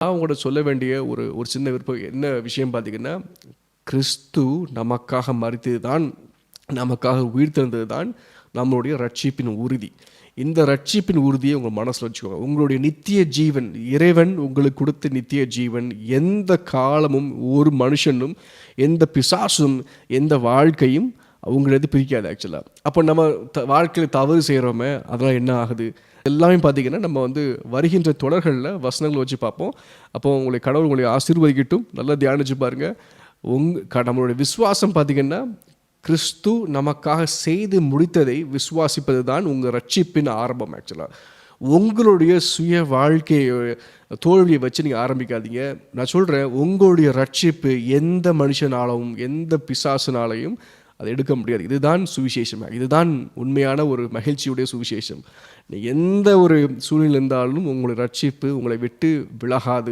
நான் உங்கள்கிட்ட சொல்ல வேண்டிய ஒரு ஒரு சின்ன விருப்பம் என்ன விஷயம் பார்த்தீங்கன்னா, கிறிஸ்து நமக்காக மரித்தது தான், நமக்காக உயிர்த்தெழுந்தது தான் நம்மளுடைய ரட்சிப்பின் உறுதி. இந்த ரட்சிப்பின் உறுதியை உங்கள் மனசில் வச்சுக்கோங்க. உங்களுடைய நித்திய ஜீவன், இறைவன் உங்களுக்கு கொடுத்த நித்திய ஜீவன் எந்த காலமும் ஒரு மனுஷனும், எந்த பிசாசும், எந்த வாழ்க்கையும் அவங்களது பிரிக்காது ஆக்சுவலாக. அப்போ நம்ம வாழ்க்கையில் தவறு செய்கிறோமே, அதெல்லாம் என்ன ஆகுது? எல்லாமே பார்த்தீங்கன்னா நம்ம வந்து வருகின்ற தொடர்களில் வசனங்கள் வச்சு பார்ப்போம். அப்போ கடவுள் உங்களை ஆசீர்வதிக்கட்டும். நல்லா தியானிச்சு பாருங்கள். நம்மளுடைய விசுவாசம் பார்த்தீங்கன்னா, கிறிஸ்து நமக்காக செய்து முடித்ததை விசுவாசிப்பது தான் உங்கள் ரட்சிப்பின் ஆரம்பம் ஆக்சுவலாக. உங்களுடைய சுய வாழ்க்கையை தோல்வியை வச்சு நீங்கள் ஆரம்பிக்காதீங்க. நான் சொல்கிறேன், உங்களுடைய ரட்சிப்பு எந்த மனுஷனாலும் எந்த பிசாசுனாலையும் அதை எடுக்க முடியாது. இதுதான் சுவிசேஷம். இதுதான் உண்மையான ஒரு மகிழ்ச்சியுடைய சுவிசேஷம். எந்த ஒரு சூழ்நிலை இருந்தாலும் உங்களுடைய ரட்சிப்பு உங்களை விட்டு விலகாது.